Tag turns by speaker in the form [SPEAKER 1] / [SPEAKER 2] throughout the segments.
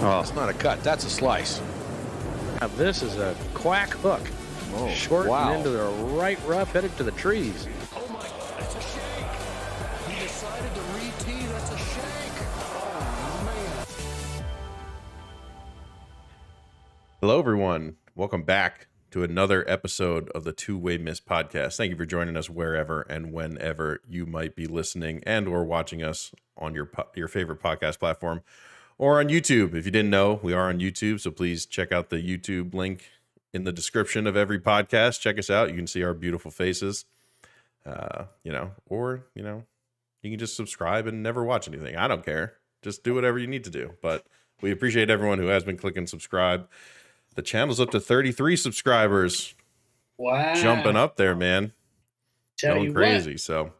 [SPEAKER 1] That's not a cut. That's a slice.
[SPEAKER 2] Now this is a quack hook.
[SPEAKER 1] Oh,
[SPEAKER 2] Short
[SPEAKER 1] wow.
[SPEAKER 2] and into the right rough, headed to the trees.
[SPEAKER 3] Oh my, that's a shank. He decided to re-tee. That's a shank. Oh, man.
[SPEAKER 4] Hello, everyone. Welcome back to another episode of the Two-Way Miss podcast. Thank you for joining us wherever and whenever you might be listening and or watching us on your favorite podcast platform or on YouTube. If you didn't know, we are on YouTube, so please check out the YouTube link in the description of every podcast. Check us out. You can see our beautiful faces, or you can just subscribe and never watch anything. I don't care. Just do whatever you need to do. But we appreciate everyone who has been clicking subscribe. The channel's up to 33 subscribers.
[SPEAKER 5] Wow.
[SPEAKER 4] Jumping up there, man. Going crazy.
[SPEAKER 5] What.
[SPEAKER 4] So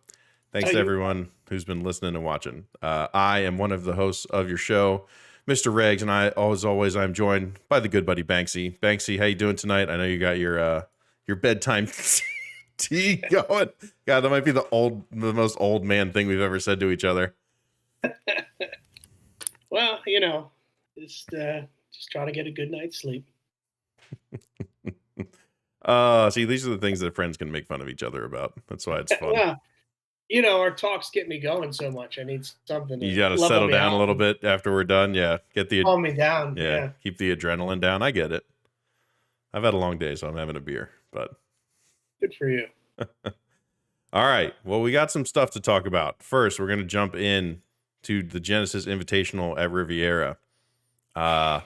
[SPEAKER 4] thanks to everyone who's been listening and watching. I am one of the hosts of your show, Mr. Regz, and I, as always, I'm joined by the good buddy Banksy. Banksy, how you doing tonight? I know you got your bedtime tea going. God, that might be the most old man thing we've ever said to each other.
[SPEAKER 5] Well, just trying to get a good night's sleep.
[SPEAKER 4] See, these are the things that friends can make fun of each other about. That's why it's fun.
[SPEAKER 5] Well, our talks get me going so much. I need something.
[SPEAKER 4] You got to settle down a little bit after we're done. Yeah,
[SPEAKER 5] calm me down.
[SPEAKER 4] Yeah, keep the adrenaline down. I get it. I've had a long day, so I'm having a beer. But
[SPEAKER 5] good for you.
[SPEAKER 4] All right. Well, we got some stuff to talk about. First, we're going to jump in to the Genesis Invitational at Riviera. Man,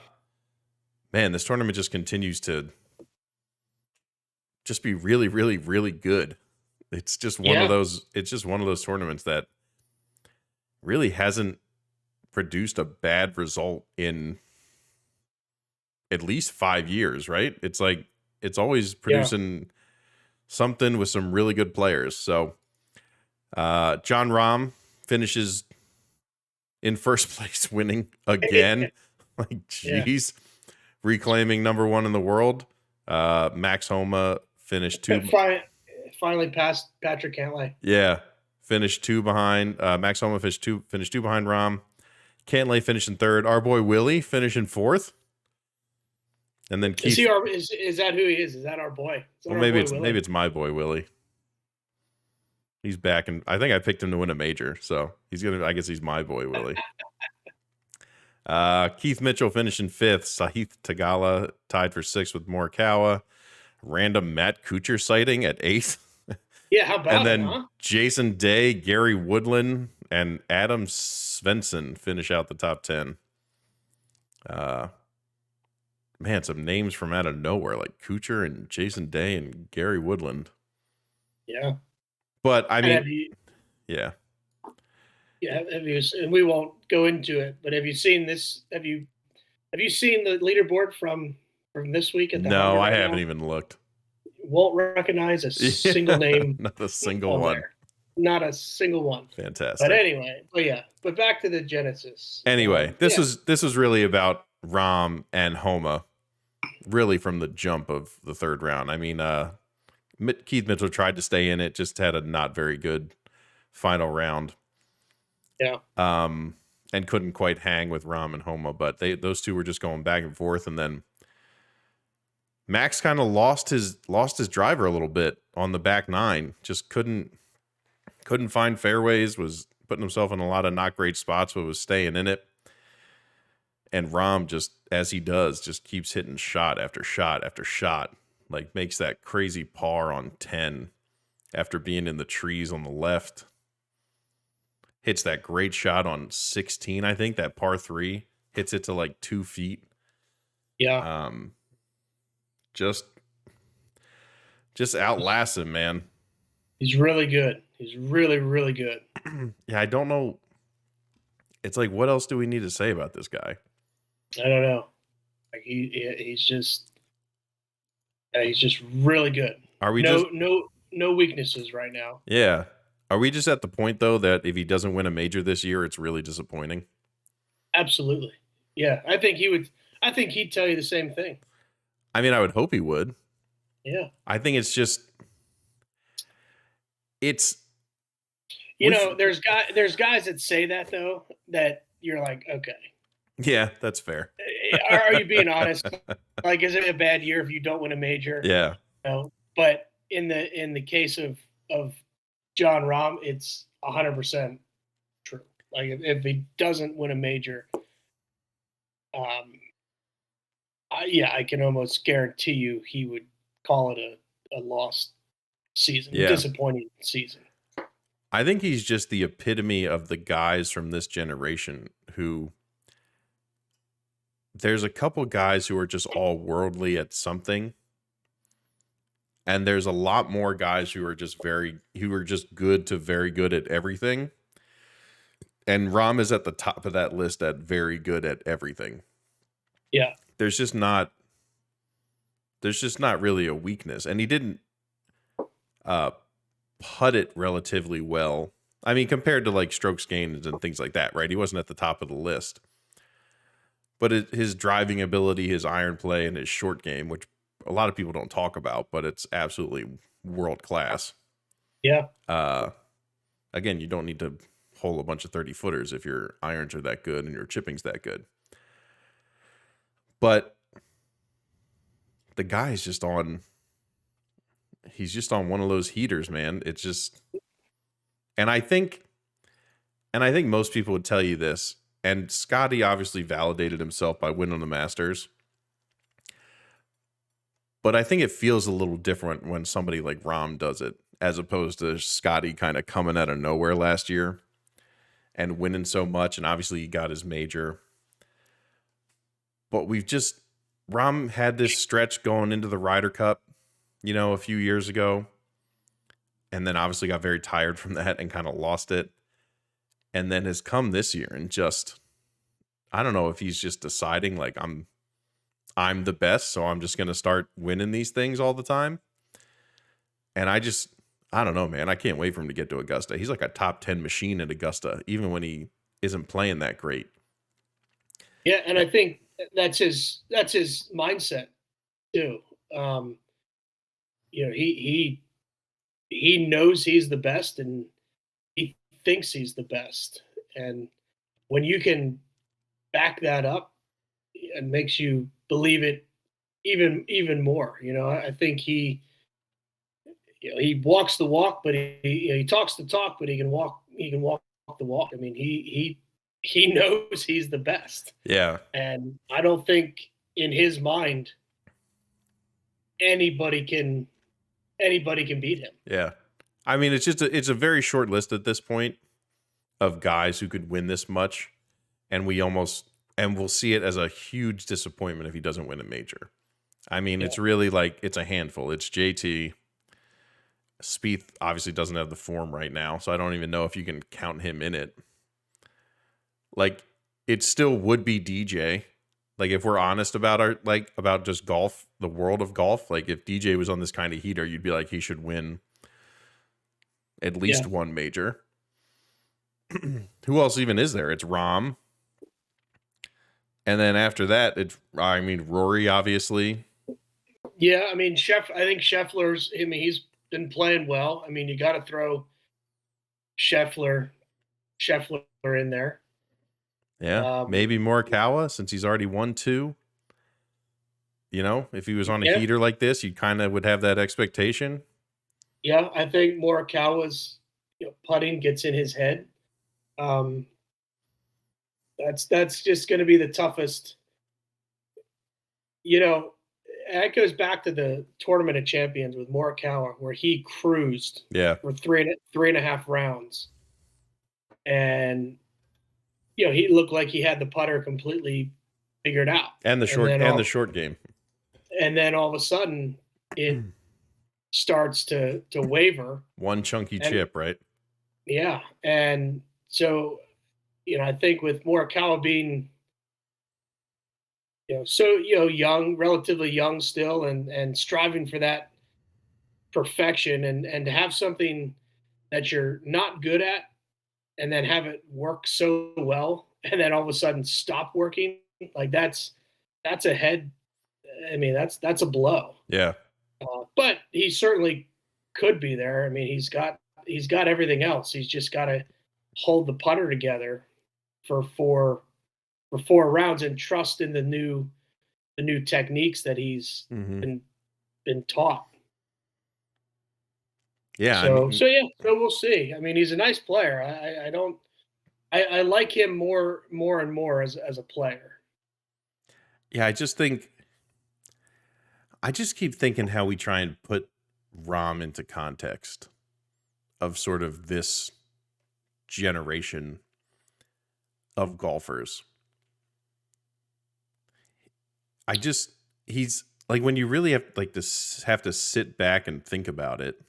[SPEAKER 4] this tournament just continues to just be really, really, really good. It's just one of those. It's just one of those tournaments that really hasn't produced a bad result in at least 5 years, right? It's like it's always producing something with some really good players. So, Jon Rahm finishes in first place, winning again. Like, geez. Reclaiming number one in the world. Max Homa finished
[SPEAKER 5] finally passed Patrick Cantlay.
[SPEAKER 4] Yeah, finished two behind. Max Homa finished two behind Rahm. Cantlay finished in third. Our boy Willie finished in fourth. And then Keith.
[SPEAKER 5] Is that who he is? Is that our boy?
[SPEAKER 4] Well, maybe it's my boy Willie. He's back, and I think I picked him to win a major, so I guess he's my boy Willie. Keith Mitchell finished in fifth. Sahith Tagala tied for sixth with Morikawa. Random Matt Kuchar sighting at eighth.
[SPEAKER 5] Yeah, how about
[SPEAKER 4] And then
[SPEAKER 5] huh?
[SPEAKER 4] Jason Day, Gary Woodland, and Adam Svensson finish out the top 10. Man, some names from out of nowhere like Kuchar and Jason Day and Gary Woodland.
[SPEAKER 5] Yeah.
[SPEAKER 4] But I mean, yeah.
[SPEAKER 5] Yeah, and we won't go into it, but have you seen this? Have you seen the leaderboard from this week at the
[SPEAKER 4] No, I haven't even looked.
[SPEAKER 5] Won't recognize a single name.
[SPEAKER 4] Not a single one.
[SPEAKER 5] There. Not a single one.
[SPEAKER 4] Fantastic.
[SPEAKER 5] But anyway, but back to the Genesis.
[SPEAKER 4] Anyway, this was really about Rahm and Homa, really from the jump of the third round. I mean, Keith Mitchell tried to stay in it, just had a not very good final round.
[SPEAKER 5] Yeah.
[SPEAKER 4] And couldn't quite hang with Rahm and Homa, but those two were just going back and forth, and then Max kind of lost his driver a little bit on the back nine. Just couldn't find fairways, was putting himself in a lot of not great spots, but was staying in it. And Rahm, just as he does, just keeps hitting shot after shot after shot. Like makes that crazy par on 10 after being in the trees on the left. Hits that great shot on 16, I think, that par 3. Hits it to like 2 feet.
[SPEAKER 5] Yeah.
[SPEAKER 4] Just outlasts him, man.
[SPEAKER 5] He's really good. He's really, really good.
[SPEAKER 4] Yeah, I don't know. It's like, what else do we need to say about this guy?
[SPEAKER 5] I don't know. Like he's just really good.
[SPEAKER 4] Are we
[SPEAKER 5] no weaknesses right now?
[SPEAKER 4] Yeah. Are we just at the point though that if he doesn't win a major this year, it's really disappointing?
[SPEAKER 5] Absolutely. Yeah, I think he would. I think he'd tell you the same thing.
[SPEAKER 4] I mean, I would hope he would.
[SPEAKER 5] Yeah.
[SPEAKER 4] I think it's just there's
[SPEAKER 5] guys that say that though, that you're like, okay,
[SPEAKER 4] Yeah, that's fair.
[SPEAKER 5] Are you being honest? Like, is it a bad year if you don't win a major?
[SPEAKER 4] Yeah.
[SPEAKER 5] No. But in the case of John Rahm, it's 100% true. Like if he doesn't win a major, I can almost guarantee you he would call it a lost season, a
[SPEAKER 4] Yeah.
[SPEAKER 5] disappointing season.
[SPEAKER 4] I think he's just the epitome of the guys from this generation who there's a couple guys who are just all worldly at something. And there's a lot more guys who are just good to very good at everything. And Rahm is at the top of that list at very good at everything.
[SPEAKER 5] Yeah.
[SPEAKER 4] There's just not really a weakness. And he didn't putt it relatively well. I mean, compared to like strokes gained and things like that, right? He wasn't at the top of the list. But his driving ability, his iron play, and his short game, which a lot of people don't talk about, but it's absolutely world class.
[SPEAKER 5] Yeah.
[SPEAKER 4] Again, you don't need to hole a bunch of 30 footers if your irons are that good and your chipping's that good. But the guy's just on. He's just on one of those heaters, man. It's just, and I think most people would tell you this. And Scotty obviously validated himself by winning the Masters. But I think it feels a little different when somebody like Rahm does it, as opposed to Scotty kind of coming out of nowhere last year and winning so much. And obviously he got his major. But Rahm had this stretch going into the Ryder Cup, a few years ago. And then obviously got very tired from that and kind of lost it. And then has come this year and just, I don't know if he's just deciding like I'm the best, so I'm just going to start winning these things all the time. And I don't know, man. I can't wait for him to get to Augusta. He's like a top 10 machine at Augusta, even when he isn't playing that great.
[SPEAKER 5] Yeah, and I think that's his mindset too. He knows he's the best, and he thinks he's the best. And when you can back that up, it makes you believe it even more. I think he walks the walk, but he talks the talk, but he can walk the walk. I mean, he knows he's the best.
[SPEAKER 4] Yeah.
[SPEAKER 5] And I don't think in his mind anybody can beat him.
[SPEAKER 4] Yeah. I mean, it's a very short list at this point of guys who could win this much, and we'll see it as a huge disappointment if he doesn't win a major. I mean, It's really like it's a handful. It's JT. Spieth obviously doesn't have the form right now, so I don't even know if you can count him in it. Like, it still would be DJ. Like, if we're honest about about just golf, the world of golf, like if DJ was on this kind of heater, you'd be like, he should win at least one major. Who else even is there? It's Rahm. And then after that, Rory, obviously.
[SPEAKER 5] Yeah, I mean, I think Scheffler's. I mean, he's been playing well. I mean, you got to throw Scheffler in there.
[SPEAKER 4] Yeah, maybe Morikawa, since he's already won 2. If he was on a heater like this, you kind of would have that expectation.
[SPEAKER 5] Yeah, I think Morikawa's putting gets in his head. That's just going to be the toughest. That goes back to the Tournament of Champions with Morikawa, where he cruised for three and a half rounds, and he looked like he had the putter completely figured out,
[SPEAKER 4] and the short game.
[SPEAKER 5] And then all of a sudden, it starts to waver.
[SPEAKER 4] One chunky chip, right?
[SPEAKER 5] Yeah, and so I think with Morikawa being young, relatively young still, and striving for that perfection, and to have something that you're not good at, and then have it work so well, and then all of a sudden stop working, like that's a head. I mean, that's a blow.
[SPEAKER 4] Yeah.
[SPEAKER 5] But he certainly could be there. I mean, he's got everything else. He's just got to hold the putter together for for 4 rounds and trust in the new techniques that he's been taught.
[SPEAKER 4] Yeah, I
[SPEAKER 5] So
[SPEAKER 4] mean,
[SPEAKER 5] so we'll see. I mean, he's a nice player. I like him more and more as a player.
[SPEAKER 4] yeah, I just keep thinking how we try and put Rahm into context of sort of this generation of golfers. He's like, when you really have to sit back and think about it.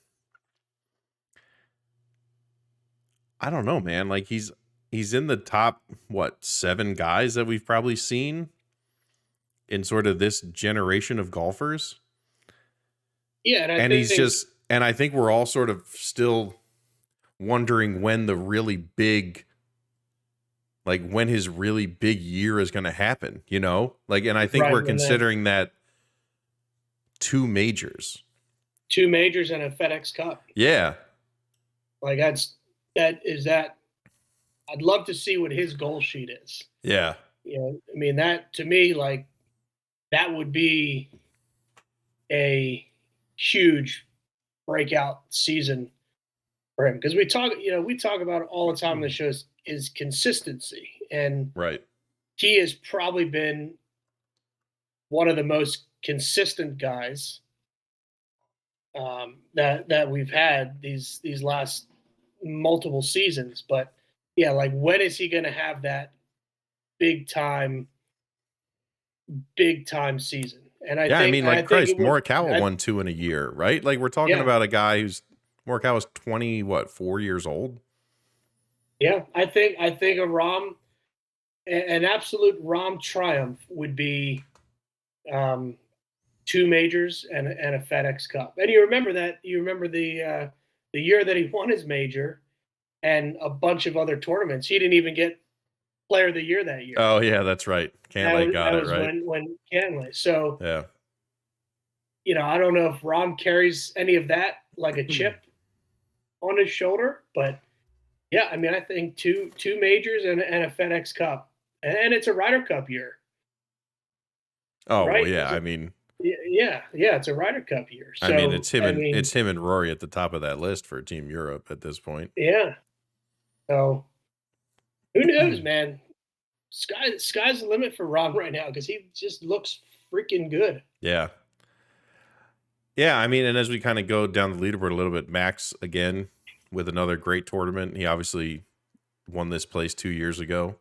[SPEAKER 4] I don't know, man. Like he's in the top, what, 7 guys that we've probably seen in sort of this generation of golfers.
[SPEAKER 5] Yeah, and
[SPEAKER 4] I think we're all sort of still wondering when when his really big year is going to happen, you know? Like, and I think
[SPEAKER 5] Right,
[SPEAKER 4] we're
[SPEAKER 5] and then-
[SPEAKER 4] considering that 2 majors.
[SPEAKER 5] 2 majors and a FedEx Cup.
[SPEAKER 4] Yeah.
[SPEAKER 5] Like I'd love to see what his goal sheet is.
[SPEAKER 4] Yeah.
[SPEAKER 5] You know, I mean, that to me, like, that would be a huge breakout season for him, because we talk about it all the time on the show is consistency, and
[SPEAKER 4] Right.
[SPEAKER 5] he has probably been one of the most consistent guys that we've had these last multiple seasons. But yeah, like, when is he going to have that big time season? And
[SPEAKER 4] I mean, like, Christ, Morikawa
[SPEAKER 5] I-
[SPEAKER 4] won 2 in a year, right? Like, we're talking
[SPEAKER 5] Yeah.
[SPEAKER 4] about a guy who's Morikawa's 4 years old.
[SPEAKER 5] Yeah, I think a an absolute Rahm triumph would be 2 majors and a FedEx Cup. And you remember the year that he won his major and a bunch of other tournaments. He didn't even get Player of the Year that year.
[SPEAKER 4] Oh yeah, that's right. Cantlay got
[SPEAKER 5] that
[SPEAKER 4] it
[SPEAKER 5] was
[SPEAKER 4] right.
[SPEAKER 5] when Cantlay. So
[SPEAKER 4] Yeah.
[SPEAKER 5] I don't know if Rahm carries any of that like a chip on his shoulder, but yeah, I mean, I think two majors and a FedEx Cup, and it's a Ryder Cup year.
[SPEAKER 4] Oh
[SPEAKER 5] Right?
[SPEAKER 4] well, yeah. I mean,
[SPEAKER 5] Yeah, it's a Ryder Cup year. So,
[SPEAKER 4] it's him and Rory at the top of that list for Team Europe at this point.
[SPEAKER 5] Yeah. So who knows, man? Sky's the limit for Rahm right now, because he just looks freaking good.
[SPEAKER 4] Yeah. Yeah, I mean, and as we kind of go down the leaderboard a little bit, Max again with another great tournament. He obviously won this place 2 years ago.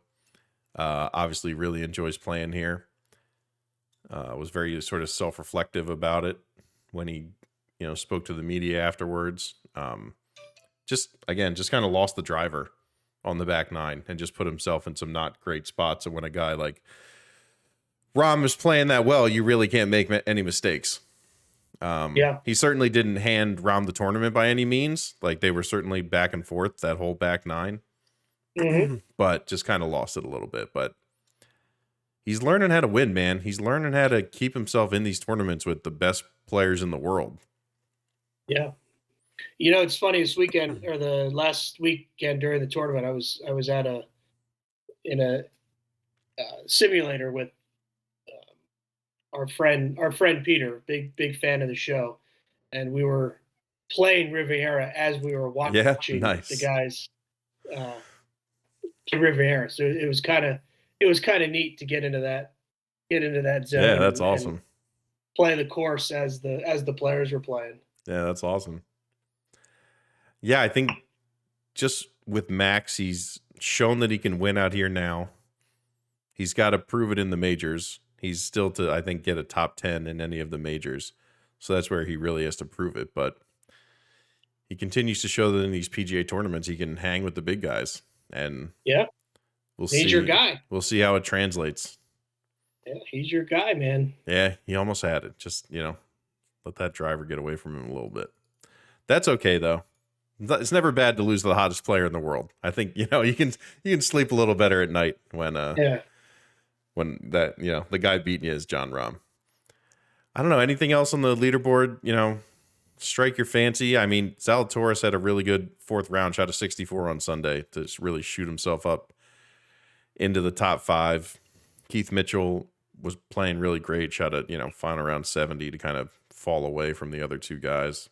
[SPEAKER 4] Obviously really enjoys playing here. Was very sort of self-reflective about it when he, spoke to the media afterwards. Just kind of lost the driver on the back 9 and just put himself in some not great spots. And when a guy like Rahm is playing that well, you really can't make any mistakes. He certainly didn't hand Rahm the tournament by any means. Like, they were certainly back and forth that whole back 9, but just kind of lost it a little bit. But he's learning how to win, man. He's learning how to keep himself in these tournaments with the best players in the world.
[SPEAKER 5] Yeah. It's funny, this weekend, or the last weekend during the tournament, I was in a simulator with our friend Peter, big fan of the show, and we were playing Riviera as we were watching
[SPEAKER 4] nice.
[SPEAKER 5] the guys to Riviera. So it was kind of neat to get into that zone.
[SPEAKER 4] Yeah, that's
[SPEAKER 5] and
[SPEAKER 4] awesome.
[SPEAKER 5] Play the course as the players were playing.
[SPEAKER 4] Yeah, that's awesome. Yeah, I think just with Max, he's shown that he can win out here now. He's got to prove it in the majors. He's still to, I think, get a top 10 in any of the majors. So that's where he really has to prove it. But he continues to show that in these PGA tournaments, he can hang with the big guys. And we'll see.
[SPEAKER 5] He's your guy.
[SPEAKER 4] We'll see how it translates.
[SPEAKER 5] Yeah, he's your guy, man.
[SPEAKER 4] Yeah, he almost had it. Just, let that driver get away from him a little bit. That's okay, though. It's never bad to lose to the hottest player in the world. I think, you can sleep a little better at night when that, the guy beating you is Jon Rahm. I don't know. Anything else on the leaderboard, strike your fancy? I mean, Zalatoris had a really good 4th round, shot a 64 on Sunday to really shoot himself up into the top 5. Keith Mitchell was playing really great. Shot at, final round 70 to kind of fall away from the other two guys.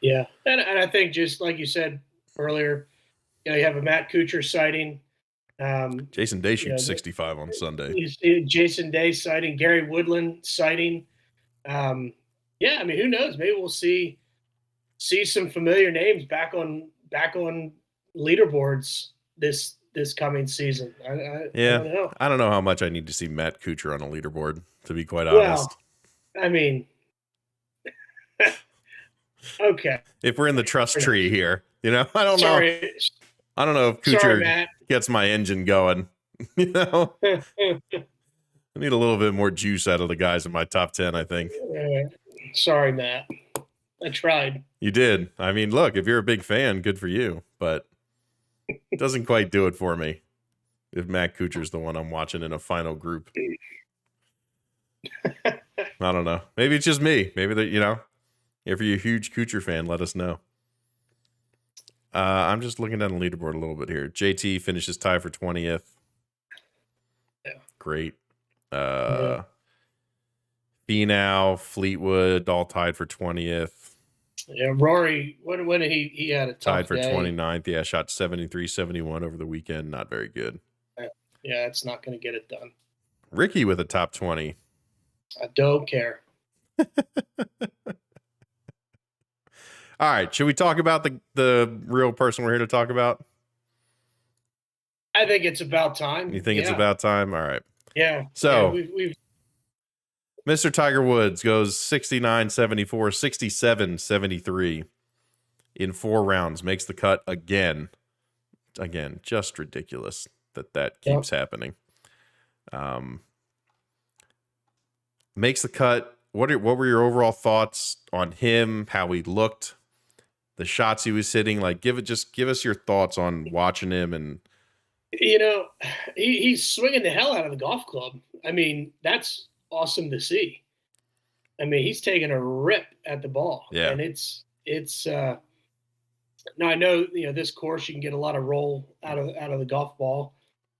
[SPEAKER 5] Yeah. And I think just like you said earlier, you have a Matt Kuchar sighting.
[SPEAKER 4] Jason Day shoots 65 on Sunday.
[SPEAKER 5] You see Jason Day sighting, Gary Woodland sighting. Yeah, I mean, who knows? Maybe we'll see some familiar names back on leaderboards this coming season. I don't know.
[SPEAKER 4] I don't know how much I need to see Matt Kuchar on a leaderboard, to be quite
[SPEAKER 5] Well,
[SPEAKER 4] honest.
[SPEAKER 5] I mean, okay.
[SPEAKER 4] If we're in the trust tree here, I don't know. I don't know if
[SPEAKER 5] Sorry,
[SPEAKER 4] Kuchar
[SPEAKER 5] Matt.
[SPEAKER 4] gets my engine going. I need a little bit more juice out of the guys in my top 10, I think.
[SPEAKER 5] Sorry, Matt. I tried.
[SPEAKER 4] You did. I mean, look, if you're a big fan, good for you, but it doesn't quite do it for me if Matt Kuchar's the one I'm watching in a final group. I don't know. Maybe it's just me. Maybe that, if you're a huge Kuchar fan, let us know. I'm just looking down the leaderboard a little bit here. JT finishes tied for 20th.
[SPEAKER 5] Yeah.
[SPEAKER 4] Great. Finau, Fleetwood, all tied for 20th.
[SPEAKER 5] Yeah, Rory, when did he had a tough
[SPEAKER 4] tied for
[SPEAKER 5] day.
[SPEAKER 4] 29th. Yeah, shot 73-71 over the weekend. Not very good.
[SPEAKER 5] Yeah, it's not going to get it done.
[SPEAKER 4] Ricky with a top 20.
[SPEAKER 5] I don't care.
[SPEAKER 4] All right, should we talk about the real person we're here to talk about?
[SPEAKER 5] I think it's about time.
[SPEAKER 4] You think it's about time? All right.
[SPEAKER 5] Yeah.
[SPEAKER 4] So
[SPEAKER 5] we've
[SPEAKER 4] Mr. Tiger Woods goes 69-74, 67-73 in 4 rounds. Makes the cut again. Again, just ridiculous that keeps happening. Makes the cut. What were your overall thoughts on him? How he looked, the shots he was hitting? Like, give us your thoughts on watching him. And
[SPEAKER 5] he's swinging the hell out of the golf club. I mean, that's awesome to see. I mean, he's taking a rip at the ball.
[SPEAKER 4] Yeah.
[SPEAKER 5] And it's now I know, this course you can get a lot of roll out of the golf ball.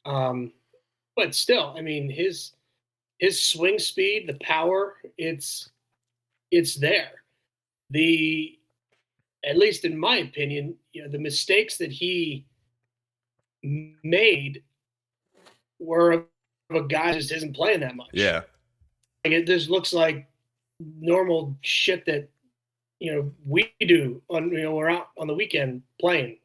[SPEAKER 5] But still, I mean, his swing speed, the power, it's there. At least in my opinion, the mistakes that he made were of a guy that just isn't playing that much.
[SPEAKER 4] yeah,
[SPEAKER 5] Like it just looks like normal shit that we do on we're out on the weekend playing.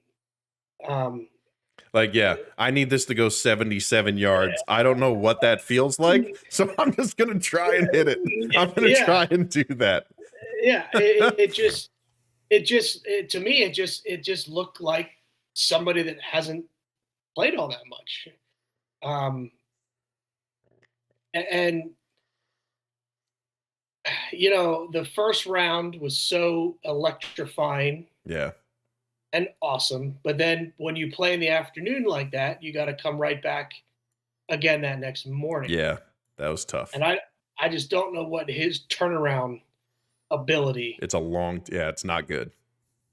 [SPEAKER 4] I need this to go 77 yards. I don't know what that feels like, so I'm just gonna try and hit it. I'm gonna try and do that.
[SPEAKER 5] Yeah, it to me it just looked like somebody that hasn't played all that much. And the first round was so electrifying.
[SPEAKER 4] Yeah.
[SPEAKER 5] And awesome. But then when you play in the afternoon like that, you got to come right back again that next morning.
[SPEAKER 4] Yeah, that was tough.
[SPEAKER 5] And I just don't know what his turnaround ability
[SPEAKER 4] it's not good.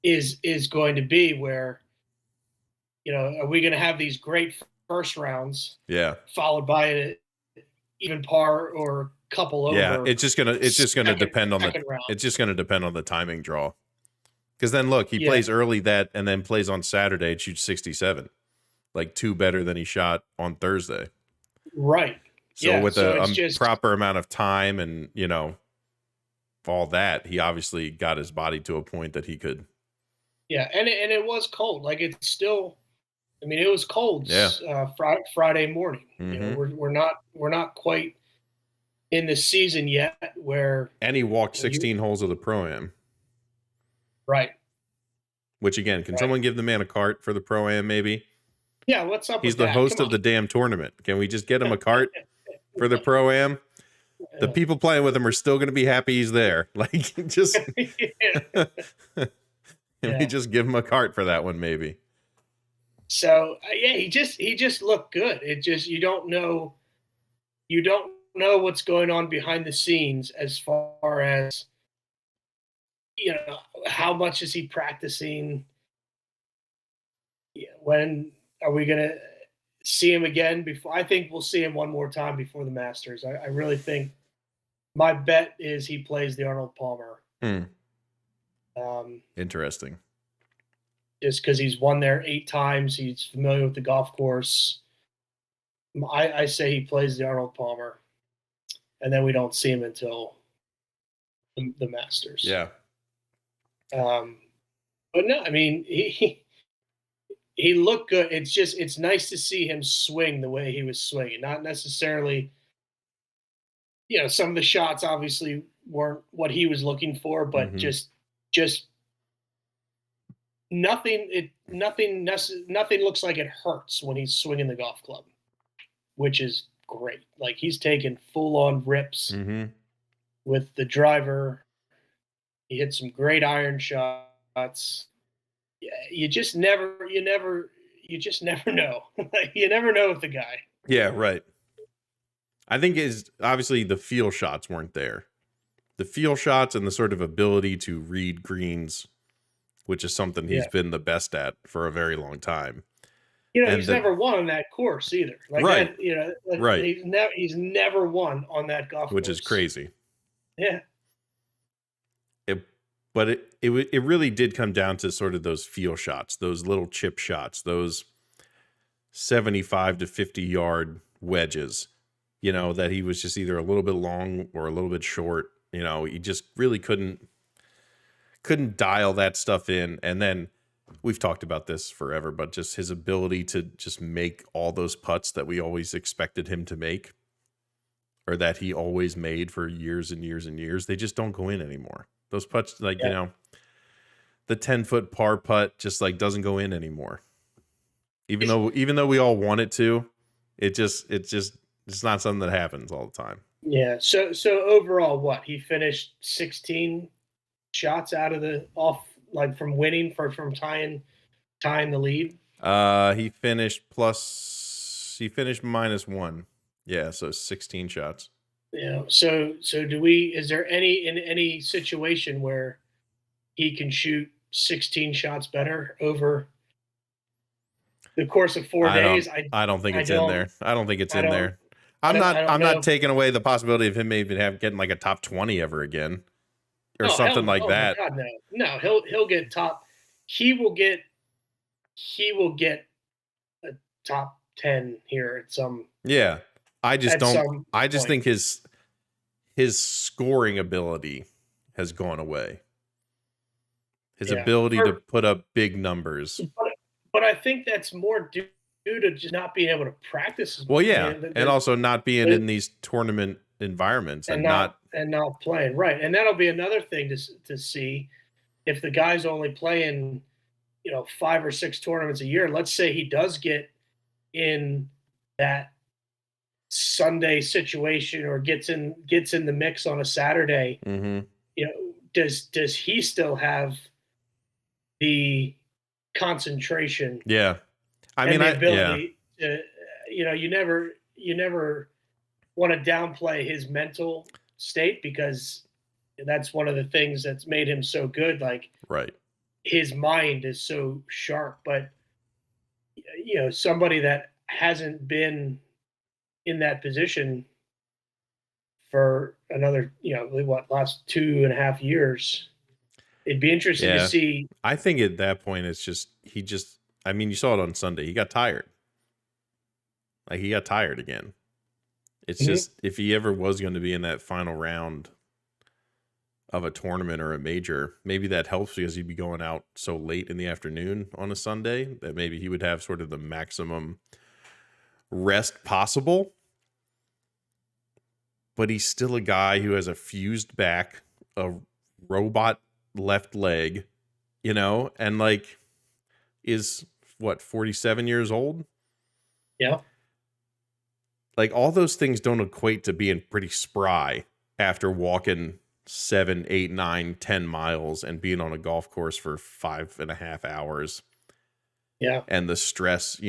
[SPEAKER 5] is going to be, where are we going to have these great first rounds followed by an even par or couple over?
[SPEAKER 4] Yeah, it's just gonna depend on
[SPEAKER 5] round.
[SPEAKER 4] It's just gonna depend on the timing draw. Because then look, he plays early and then plays on Saturday and shoots 67, like 2 better than he shot on Thursday.
[SPEAKER 5] Right.
[SPEAKER 4] So with a proper amount of time and all that, he obviously got his body to a point that he could.
[SPEAKER 5] Yeah, and it was cold. Like it's still. I mean, it was cold.
[SPEAKER 4] Yeah.
[SPEAKER 5] Friday morning.
[SPEAKER 4] Mm-hmm.
[SPEAKER 5] We're not quite in the season yet.
[SPEAKER 4] And he walked 16 holes of the Pro-Am.
[SPEAKER 5] Right.
[SPEAKER 4] Which again, can someone give the man a cart for the Pro-Am maybe?
[SPEAKER 5] Yeah, what's up?
[SPEAKER 4] He's the host of the damn tournament. Can we just get him a cart for the Pro-Am? The people playing with him are still going to be happy he's there. Like, just can we just give him a cart for that one maybe?
[SPEAKER 5] So he just looked good. It just you don't know what's going on behind the scenes as far as how much is he practicing? When are we gonna see him again before. I think we'll see him one more time before the Masters. I really think my bet is he plays the Arnold Palmer.
[SPEAKER 4] Interesting.
[SPEAKER 5] Just because he's won there 8 times, he's familiar with the golf course. I say he plays the Arnold Palmer, and then we don't see him until the Masters.
[SPEAKER 4] Yeah.
[SPEAKER 5] But no, I mean he looked good. It's nice to see him swing the way he was swinging. Not necessarily, some of the shots obviously weren't what he was looking for, but just nothing looks like it hurts when he's swinging the golf club, which is great. Like he's taking full on rips with the driver. He hit some great iron shots. Yeah, you just never know. You never know with the guy.
[SPEAKER 4] Yeah, right. I think is obviously the feel shots weren't there. The feel shots and the sort of ability to read greens, which is something he's been the best at for a very long time.
[SPEAKER 5] He's never won on that course either.
[SPEAKER 4] Right.
[SPEAKER 5] Right. He's never won on that golf course.
[SPEAKER 4] Which is crazy.
[SPEAKER 5] Yeah.
[SPEAKER 4] But it really did come down to sort of those feel shots, those little chip shots, those 75 to 50 yard wedges, that he was just either a little bit long or a little bit short. He just really couldn't dial that stuff in. And then we've talked about this forever, but just his ability to just make all those putts that we always expected him to make, or that he always made for years and years and years, they just don't go in anymore. Those putts, the 10-foot par putt just doesn't go in anymore. Even though we all want it to, it's not something that happens all the time.
[SPEAKER 5] Yeah. So overall, what he finished 16 shots out of from winning from tying the lead.
[SPEAKER 4] He finished -1. Yeah, so 16 shots.
[SPEAKER 5] So is there any situation where he can shoot 16 shots better over the course of 4 days?
[SPEAKER 4] I don't think it's in there. I don't think it's in there. I'm not taking away the possibility of him maybe getting a top 20 ever again or something like that.
[SPEAKER 5] God, no, he'll get top. He will get a top 10 here at some.
[SPEAKER 4] Yeah. I just think his scoring ability has gone away. His ability to put up big numbers.
[SPEAKER 5] But I think that's more due to just not being able to practice.
[SPEAKER 4] Well, yeah, and also not being in these tournament environments and not
[SPEAKER 5] playing, right. And that'll be another thing to see if the guy's only playing, 5 or 6 tournaments a year. Let's say he does get in that Sunday situation or gets in the mix on a Saturday. Does he still have the concentration?
[SPEAKER 4] Yeah. I mean,
[SPEAKER 5] the ability to, you never want to downplay his mental state, because that's one of the things that's made him so good.
[SPEAKER 4] Right.
[SPEAKER 5] His mind is so sharp, but somebody that hasn't been in that position for another, last 2.5 years, it'd be interesting to see.
[SPEAKER 4] I think at that point, it's just, I mean, you saw it on Sunday. He got tired. He got tired again. It's just, if he ever was going to be in that final round of a tournament or a major, maybe that helps because he'd be going out so late in the afternoon on a Sunday that maybe he would have sort of the maximum rest possible. But he's still a guy who has a fused back, a robot left leg, and is 47 years old?
[SPEAKER 5] Yeah.
[SPEAKER 4] All those things don't equate to being pretty spry after walking 7, 8, 9, 10 miles and being on a golf course for 5.5 hours.
[SPEAKER 5] Yeah.
[SPEAKER 4] And the stress,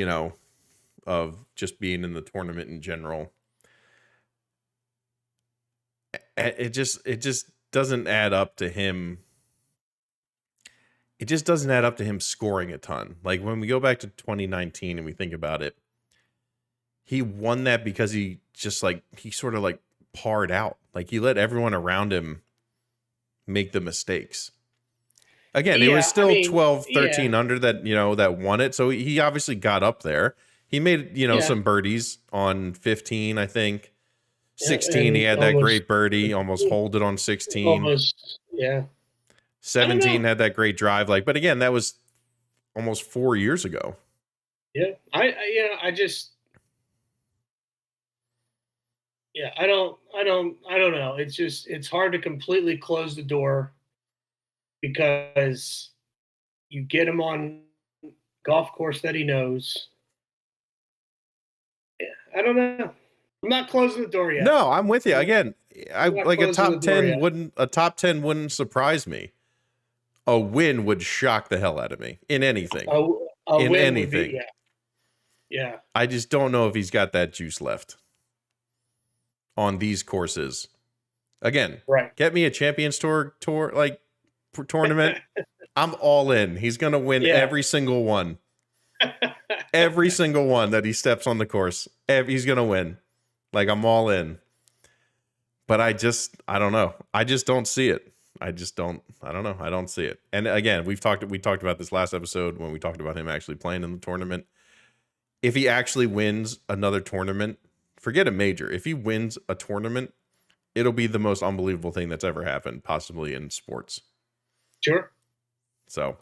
[SPEAKER 4] of just being in the tournament in general. It just doesn't add up to him. It just doesn't add up to him scoring a ton. When we go back to 2019 and we think about it, he won that because he just like, he sort of like parred out. Like he let everyone around him make the mistakes. Again, it was
[SPEAKER 5] Yeah, I
[SPEAKER 4] still
[SPEAKER 5] mean,
[SPEAKER 4] 12, 13
[SPEAKER 5] yeah,
[SPEAKER 4] under that, that won it. So he obviously got up there. He made,
[SPEAKER 5] yeah,
[SPEAKER 4] some birdies on 15, I think.
[SPEAKER 5] yeah,
[SPEAKER 4] 16, he
[SPEAKER 5] and
[SPEAKER 4] had that great birdie, almost hold it on 16.
[SPEAKER 5] yeah. I don't
[SPEAKER 4] 17
[SPEAKER 5] know.
[SPEAKER 4] had that great drive. Like, but again, that was almost 4 years ago.
[SPEAKER 5] Yeah, I just, yeah, I don't know. It's just, it's hard to completely close the door because you get him on golf course that he knows. Yeah, I don't know. I'm not closing the door yet.
[SPEAKER 4] No, I'm with you. Again, I
[SPEAKER 5] I'm not
[SPEAKER 4] like
[SPEAKER 5] closing the door yet.
[SPEAKER 4] a top 10 wouldn't surprise me. A win would shock the hell out of me in anything.
[SPEAKER 5] A, a
[SPEAKER 4] In
[SPEAKER 5] win would be,
[SPEAKER 4] anything.
[SPEAKER 5] yeah.
[SPEAKER 4] I just don't know if he's got that juice left on these courses. Again,
[SPEAKER 5] Right.
[SPEAKER 4] get me a Champions Tour like tournament. I'm all in. He's going to win
[SPEAKER 5] Yeah.
[SPEAKER 4] every single one. Every single one that he steps on the course. He's going to win. Like, I'm all in. But I don't know. I just don't see it. I don't know. I don't see it. And again, we talked about this last episode when we talked about him actually playing in the tournament. If he actually wins another tournament, forget a major. If he wins a tournament, it'll be the most unbelievable thing that's ever happened, possibly in sports.
[SPEAKER 5] Sure.
[SPEAKER 4] So,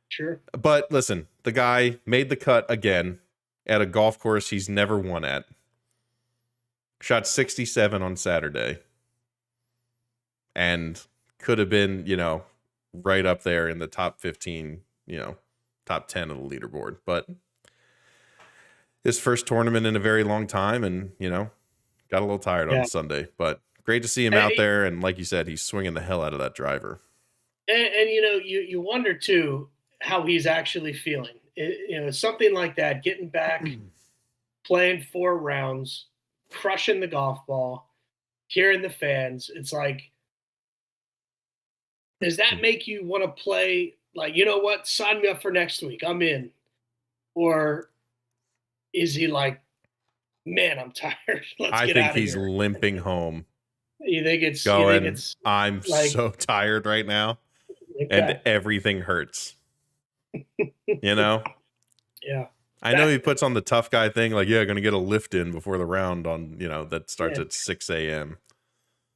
[SPEAKER 5] Sure.
[SPEAKER 4] but listen, the guy made the cut again at a golf course he's never won at. Shot 67 on Saturday. And could have been, right up there in the top 15, top 10 of the leaderboard. But his first tournament in a very long time and, got a little tired on Sunday. But great to see him out there. And like you said, he's swinging the hell out of that driver.
[SPEAKER 5] And you wonder, too, how he's actually feeling. Something like that, getting back, playing 4 rounds, crushing the golf ball, hearing the fans. It's like, does that make you want to play? Like, you know what? Sign me up for next week. I'm in. Or is he like, man, I'm tired. Let's get out of here.
[SPEAKER 4] I think he's limping home.
[SPEAKER 5] You think it's
[SPEAKER 4] going, I'm like, so tired right now.
[SPEAKER 5] Okay.
[SPEAKER 4] And everything hurts.
[SPEAKER 5] Yeah.
[SPEAKER 4] I know he puts on the tough guy thing, like, going to get a lift in before the round on, that starts at 6 a.m.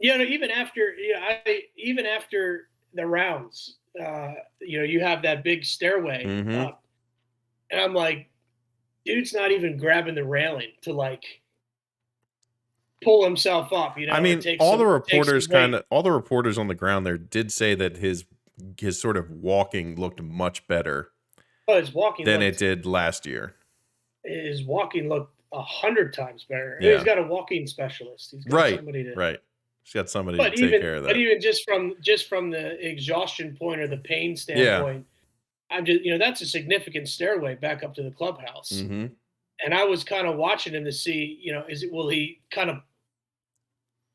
[SPEAKER 5] Even after, even after the rounds, you have that big stairway up, and I'm like, dude's not even grabbing the railing to like pull himself up. I mean, all the reporters
[SPEAKER 4] on the ground there did say that his sort of walking looked much better.
[SPEAKER 5] Oh, his walking
[SPEAKER 4] than it did last year.
[SPEAKER 5] His walking looked 100 times better.
[SPEAKER 4] Yeah.
[SPEAKER 5] He's got a walking specialist. He's got somebody to
[SPEAKER 4] He's got somebody to take care of that.
[SPEAKER 5] But even just from the exhaustion point or the pain standpoint, I'm just that's a significant stairway back up to the clubhouse.
[SPEAKER 4] Mm-hmm.
[SPEAKER 5] And I was kind of watching him to see, will he kind of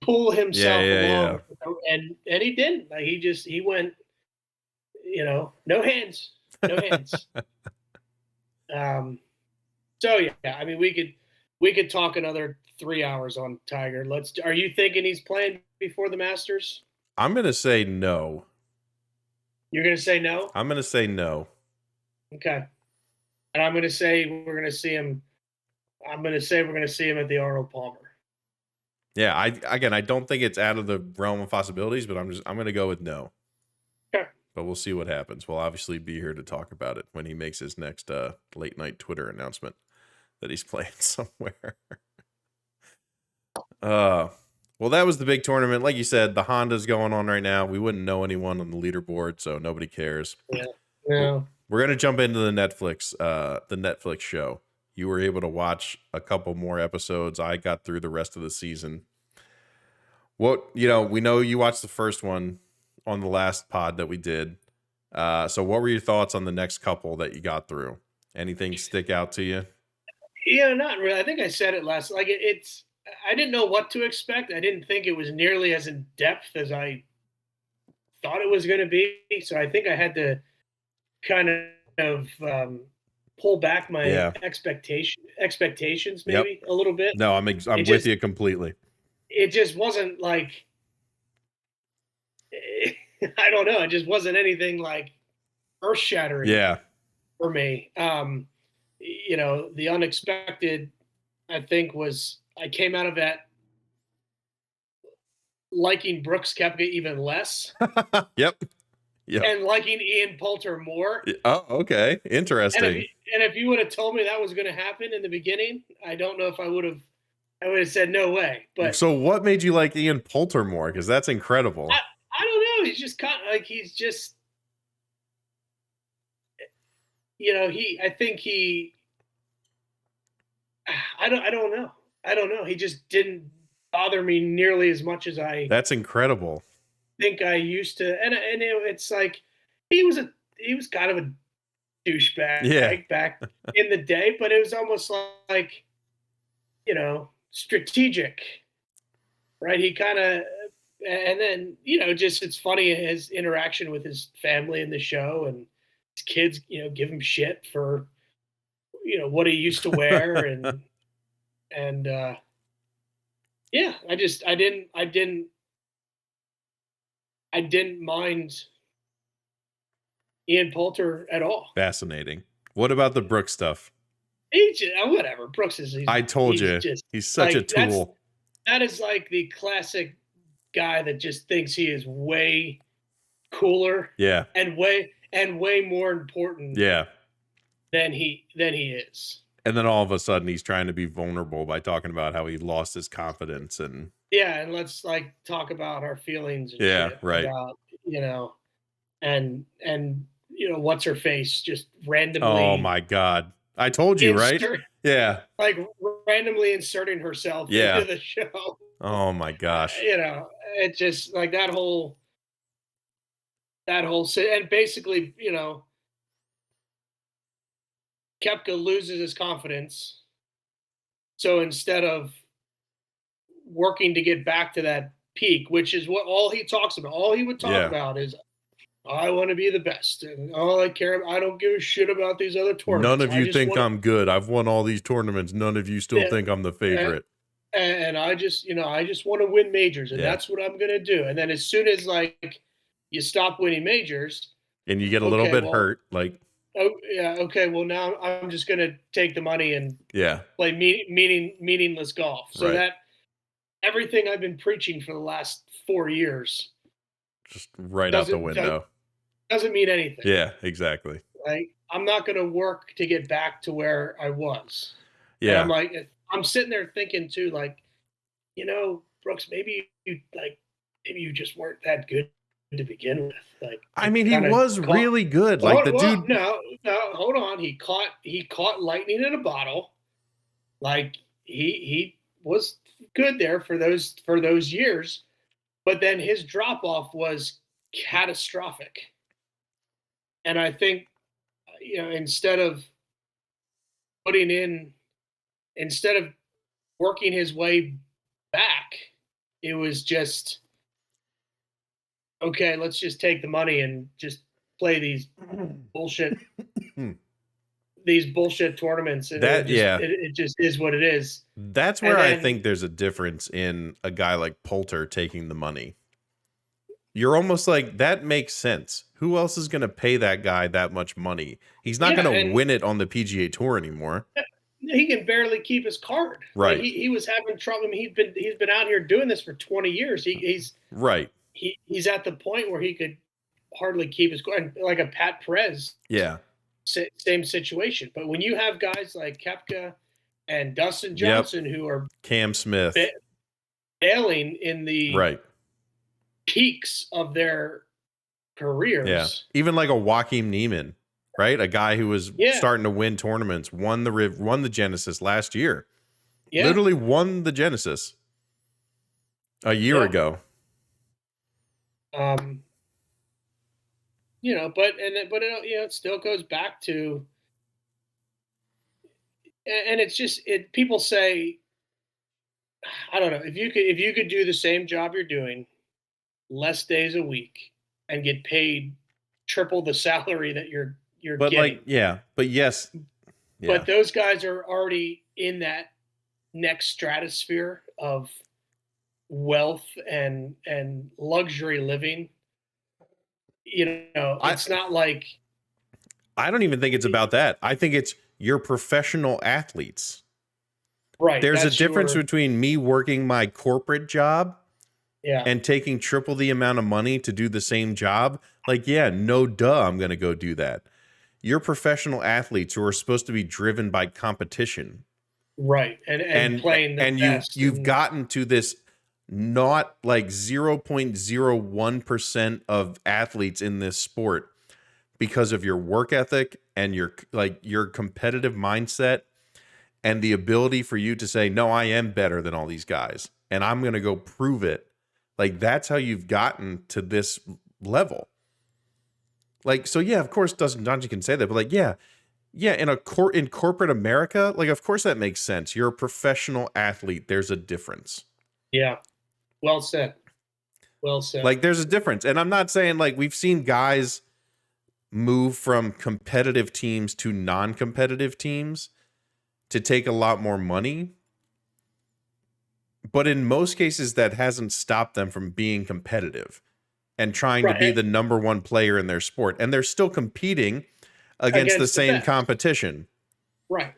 [SPEAKER 5] pull himself along? And he didn't. Like he went, no hands. So yeah, I mean, we could talk another 3 hours on Tiger. Are you thinking he's playing before the Masters?
[SPEAKER 4] I'm going to say no.
[SPEAKER 5] You're going to say no?
[SPEAKER 4] I'm going to say no.
[SPEAKER 5] Okay. And I'm going to say we're going to see him at the Arnold Palmer.
[SPEAKER 4] Yeah, I don't think it's out of the realm of possibilities, but I'm going to go with no.
[SPEAKER 5] Okay.
[SPEAKER 4] But we'll see what happens. We'll obviously be here to talk about it when he makes his next late night Twitter announcement that he's playing somewhere. Well, that was the big tournament. Like you said, the Honda's going on right now. We wouldn't know anyone on the leaderboard, so nobody cares.
[SPEAKER 5] Yeah. No.
[SPEAKER 4] We're going to jump into the Netflix show. You were able to watch a couple more episodes. I got through the rest of the season. We know you watched the first one on the last pod that we did. So what were your thoughts on the next couple that you got through? Anything stick out to you?
[SPEAKER 5] Yeah, not really. I think I said it last. Like I didn't know what to expect. I didn't think it was nearly as in depth as I thought it was going to be. So I think I had to kind of pull back my
[SPEAKER 4] Yeah.
[SPEAKER 5] expectations
[SPEAKER 4] Yep.
[SPEAKER 5] maybe a little bit.
[SPEAKER 4] No, I'm with
[SPEAKER 5] just-
[SPEAKER 4] you completely.
[SPEAKER 5] It just wasn't like I don't know. It just wasn't anything like earth shattering
[SPEAKER 4] Yeah.
[SPEAKER 5] for me. You know, the unexpected, I think, was I came out of that liking Brooks Koepka even less
[SPEAKER 4] Yep. Yep.
[SPEAKER 5] and liking Ian Poulter more.
[SPEAKER 4] Oh, okay. Interesting.
[SPEAKER 5] And if you would have told me that was going to happen in the beginning, I don't know if I would have said no way. But
[SPEAKER 4] So what made you like Ian Poulter more? Because that's incredible.
[SPEAKER 5] I don't know. He's just kind of like he's just, you know, I think he, I don't know. I don't know. He just didn't bother me nearly as much as I
[SPEAKER 4] That's incredible.
[SPEAKER 5] think I used to. And it's like he was kind of a douchebag
[SPEAKER 4] Yeah.
[SPEAKER 5] back in the day, but it was almost like, you know, strategic, right? He kind of, and then, you know, just it's funny his interaction with his family in the show and his kids, you know, give him shit for, you know, what he used to wear and yeah, I didn't mind Ian Poulter at all.
[SPEAKER 4] Fascinating. What about the Brooks stuff?
[SPEAKER 5] He just, whatever. Brooks is.
[SPEAKER 4] I told you. He's such a tool.
[SPEAKER 5] That is like the classic guy that just thinks he is way cooler.
[SPEAKER 4] Yeah.
[SPEAKER 5] And way more important.
[SPEAKER 4] Yeah.
[SPEAKER 5] Than he is.
[SPEAKER 4] And then all of a sudden he's trying to be vulnerable by talking about how he lost his confidence and
[SPEAKER 5] yeah, and let's like talk about our feelings and
[SPEAKER 4] yeah,
[SPEAKER 5] shit
[SPEAKER 4] right.
[SPEAKER 5] about, you know, and you know, what's her face just randomly.
[SPEAKER 4] Oh my God. I told you, right? Yeah.
[SPEAKER 5] Like randomly inserting herself into the show.
[SPEAKER 4] Oh my gosh.
[SPEAKER 5] You know, it just like that whole and basically, you know, Koepka loses his confidence. So instead of working to get back to that peak, which is what all he talks about, all he would talk about is, I want to be the best. And all I care about, I don't give a shit about these other tournaments.
[SPEAKER 4] None of you think I'm good. I've won all these tournaments. None of you still think I'm the favorite.
[SPEAKER 5] And I just, you know, I just want to win majors and that's what I'm going to do. And then as soon as like you stop winning majors
[SPEAKER 4] and you get a little bit hurt, like,
[SPEAKER 5] oh yeah, okay, well now I'm just going to take the money and play meaningless golf. So that everything I've been preaching for the last 4 years
[SPEAKER 4] just right out the window.
[SPEAKER 5] Doesn't mean anything.
[SPEAKER 4] Yeah, exactly.
[SPEAKER 5] Like I'm not going to work to get back to where I was.
[SPEAKER 4] Yeah.
[SPEAKER 5] And I'm like, I'm sitting there thinking too, like, you know, Brooks, maybe you just weren't that good to begin with. Like,
[SPEAKER 4] I mean, he was really good. Like dude.
[SPEAKER 5] No, hold on. He caught lightning in a bottle. Like he was good there for those years, but then his drop off was catastrophic. And I think, you know, instead of working his way back, it was just, okay, let's just take the money and just play these bullshit tournaments. And it just is what it is.
[SPEAKER 4] That's where I think there's a difference in a guy like Poulter taking the money. You're almost like, that makes sense. Who else is going to pay that guy that much money? He's not going to win it on the PGA Tour anymore.
[SPEAKER 5] He can barely keep his card.
[SPEAKER 4] Right.
[SPEAKER 5] Like he was having trouble. I mean, he's been out here doing this for 20 years. He's
[SPEAKER 4] right.
[SPEAKER 5] He's at the point where he could hardly keep his card. Like a Pat Perez.
[SPEAKER 4] Yeah.
[SPEAKER 5] Same situation. But when you have guys like Koepka and Dustin Johnson who are
[SPEAKER 4] Cam Smith
[SPEAKER 5] failing in the peaks of their careers.
[SPEAKER 4] Yeah. Even like a Joaquin Neiman, right? A guy who was starting to win tournaments, won the Genesis last year. Yeah. Literally won the Genesis a year ago.
[SPEAKER 5] You know, but it, you know, it still goes back to, and it's just people say, I don't know, if you could do the same job you're doing, less days a week, and get paid triple the salary that you're
[SPEAKER 4] but
[SPEAKER 5] getting.
[SPEAKER 4] Like, yeah, but yes, Yeah.
[SPEAKER 5] But those guys are already in that next stratosphere of wealth and luxury living. It's not like
[SPEAKER 4] I don't even think it's about that. I think it's your professional athletes.
[SPEAKER 5] right.
[SPEAKER 4] There's a
[SPEAKER 5] that's
[SPEAKER 4] difference
[SPEAKER 5] your-
[SPEAKER 4] between me working my corporate job
[SPEAKER 5] yeah,
[SPEAKER 4] and taking triple the amount of money to do the same job. Like, yeah, no duh, I'm going to go do that. You're professional athletes who are supposed to be driven by competition.
[SPEAKER 5] right, and playing the best.
[SPEAKER 4] You've gotten to this not like 0.01% of athletes in this sport because of your work ethic and your competitive mindset and the ability for you to say, no, I am better than all these guys and I'm going to go prove it. Like, that's how you've gotten to this level. Like, so yeah, of course, Donji can say that, but like, yeah, in corporate America, like, of course that makes sense. You're a professional athlete. There's a difference.
[SPEAKER 5] Yeah, well said. Well said.
[SPEAKER 4] Like, there's a difference, and I'm not saying like we've seen guys move from competitive teams to non-competitive teams to take a lot more money. But in most cases, that hasn't stopped them from being competitive and trying to be the number one player in their sport. And they're still competing against the same
[SPEAKER 5] best.
[SPEAKER 4] competition.
[SPEAKER 5] Right.